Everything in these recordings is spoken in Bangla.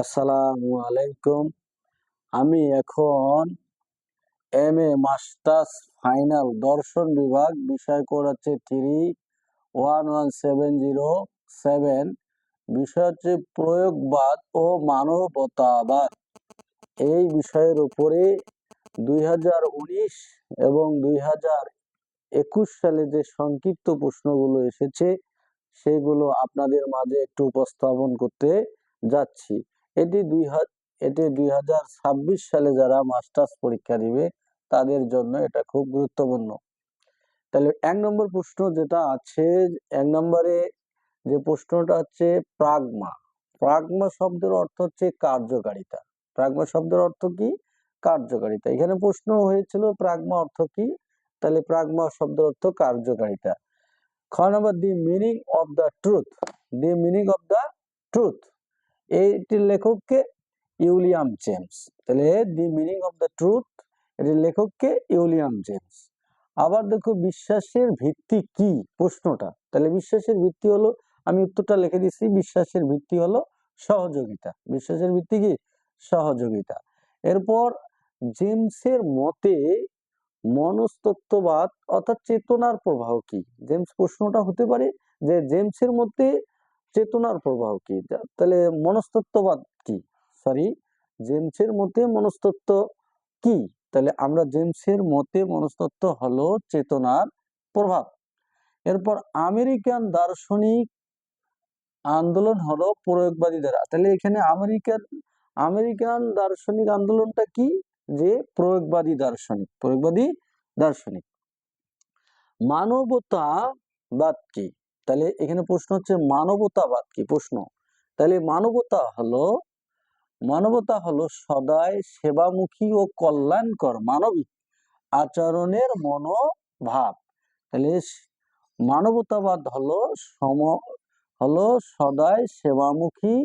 আসসালামু আলাইকুম। আমি এখন এমএ মাস্টার্স ফাইনাল দর্শন বিভাগ, বিষয় কোড হচ্ছে 311707। বিষয় হচ্ছে প্রয়োগবাদ ও মানবতাবাদ। এই বিষয়ের উপরে 2019 এবং 2021 সালে যে সংক্ষিপ্ত প্রশ্নগুলো এসেছে সেগুলো আপনাদের মাঝে একটু উপস্থাপন করতে যাচ্ছি। এটি 2026 সালে যারা মাস্টার্স পরীক্ষা দিবে তাদের জন্য এটা খুব গুরুত্বপূর্ণ। তাহলে 1 নম্বর প্রশ্ন যেটা আছে, 1 নম্বরে যে প্রশ্নটা হচ্ছে প্রাগমা। প্রাগমা শব্দের অর্থ হচ্ছে কার্যকারিতা। প্রাগমা শব্দের অর্থ কি? কার্যকারিতা। এখানে প্রশ্ন হয়েছিল প্রাগমা অর্থ কি, তাহলে প্রাগমা শব্দের অর্থ কার্যকারিতা। খ নম্বর, the meaning of the truth. The meaning of the truth, এইটির লেখককে উইলিয়াম জেমস। তাহলে the meaning of the truth, এটির লেখককে উইলিয়াম জেমস। আবার দেখো, বিশ্বাসের ভিত্তি কি প্রশ্নটা, তাহলে বিশ্বাসের ভিত্তি হলো, আমি উত্তরটা লিখে দিচ্ছি, বিশ্বাসের ভিত্তি হলো সহযোগিতা। বিশ্বাসের ভিত্তি কি? সহযোগিতা। এরপর জেমসের মতে মনস্তত্ত্ববাদ অর্থাৎ চেতনার প্রবাহ কি? জেমস প্রশ্নটা হতে পারে যে জেমসের মতে চেতনার প্রবাহ কি, তাহলে মনস্তত্ত্ববাদ কি, জেমসের মতে মনস্তত্ত্ব কি? তাহলে আমরা জেমসের মতে মনস্তত্ত্ব হলো চেতনার প্রভাব। এরপর আমেরিকান দার্শনিক আন্দোলন হলো প্রয়োগবাদী ধারা। তাহলে এখানে আমেরিকান দার্শনিক আন্দোলনটা কি? যে প্রয়োগবাদী দার্শনিক। প্রয়োগবাদী দার্শনিক। মানবতাবাদ কি? তাহলে এখানে প্রশ্ন হচ্ছে মানবতাবাদ কি প্রশ্ন। তাহলে মানবতা হলো সদাই সেবামুখী ও কল্যাণকর মানবিক আচরণের মনোভাব। তাহলে মানবতাবাদ হলো সদাই সেবামুখী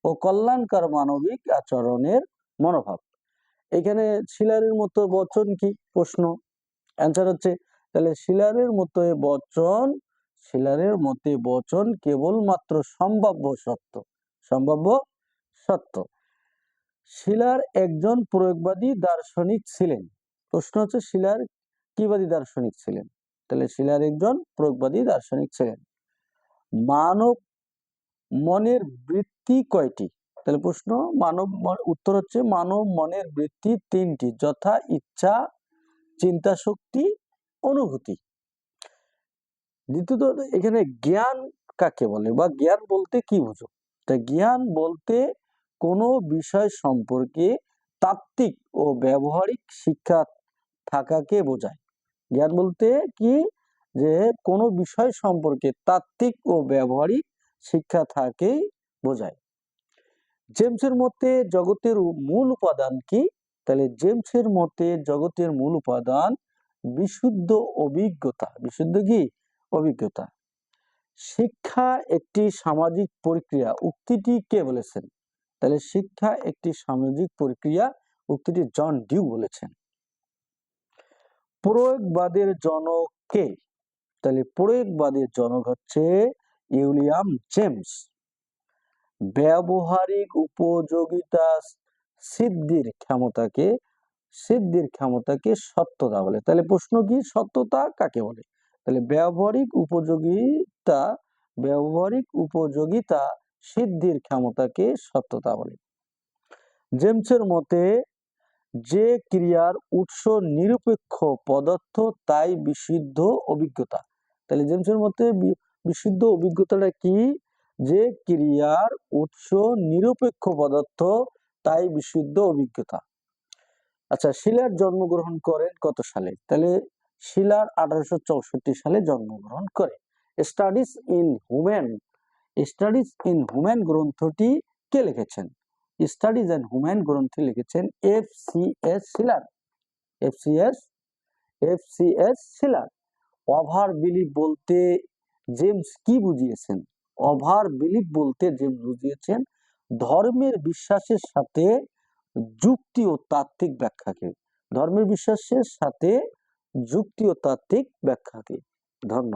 ও কল্যাণকর মানবিক আচরণের মনোভাব। এখানে শিলারের মতো বচন কি প্রশ্ন। অ্যান্সার হচ্ছে, তাহলে শিলারের মতে বচন কেবলমাত্র সম্ভাব্য সত্য। সম্ভাব্য সত্য। শিলার একজন প্রয়োগবাদী দার্শনিক ছিলেন। প্রশ্ন হচ্ছে শিলার কিবাদী দার্শনিক ছিলেন? তাহলে শিলার একজন প্রয়োগবাদী দার্শনিক ছিলেন। মানব মনের বৃত্তি কয়টি? তাহলে প্রশ্ন উত্তর হচ্ছে মানব মনের বৃত্তি 3টি, যথা ইচ্ছা, চিন্তা শক্তি, অনুভূতি। দ্বিতীয়ত, এখানে জ্ঞান কাকে বলে বা জ্ঞান বলতে কি বুঝো? তা জ্ঞান বলতে কোনো বিষয় সম্পর্কে তাত্ত্বিক ও ব্যবহারিক শিক্ষা থাকাকে বোঝায়। জ্ঞান বলতে কি? যে কোনো বিষয় সম্পর্কে তাত্ত্বিক ও ব্যবহারিক শিক্ষা থাকেই বোঝায়। জেমসের মতে জগতের মূল উপাদান কি? তাহলে জেমসের মতে জগতের মূল উপাদান বিশুদ্ধ অভিজ্ঞতা। বিশুদ্ধ কি? অভিজ্ঞতা। শিক্ষা একটি সামাজিক প্রক্রিয়া উক্তিটি কে বলেছেন? তাহলে শিক্ষা একটি সামাজিক প্রক্রিয়া উক্তিটি জন ডিউ বলেছেন। প্রয়োগবাদের জনক কে? তাহলে প্রয়োগবাদের জনক হচ্ছে উইলিয়াম জেমস। ব্যবহারিক উপযোগিতা সিদ্ধির ক্ষমতাকে সত্যতা বলে। তাহলে প্রশ্ন কি? সত্যতা কাকে বলে? তাহলে ব্যবহারিক উপযোগিতা সিদ্ধির ক্ষমতাকে সত্যতা বলে। জেমসের মতে যে ক্রিয়ার উৎস নিরপেক্ষ পদার্থ তাই বিশুদ্ধ অভিজ্ঞতা। তাহলে জেমসের মতে বিশুদ্ধ অভিজ্ঞতাটা কি? যে ক্রিয়ার উৎস নিরপেক্ষ পদার্থ তাই বিশুদ্ধ অভিজ্ঞতা। আচ্ছা, শিলার জন্মগ্রহণ করেন কত সালে? তাহলে শিলার 1864 সালে জন্মগ্রহণ করে। স্টাডিজ ইন হুম্যান গ্রন্থটি কে লিখেছেন? স্টাডিজ ইন হুম্যান গ্রন্থটি লিখেছেন এফ.সি.এস. শিলার। ওভার বিলিভ বলতে জেমস কি বুঝিয়েছেন? ওভার বিলিভ বলতে জেমস বুঝিয়েছেন ধর্মের বিশ্বাসের সাথে যুক্তি ও তাত্ত্বিক ব্যাখ্যাকে। ধর্মের বিশ্বাসের সাথে যুক্তি ও তাত্ত্বিক ব্যাখ্যাকে। ধন্যবাদ।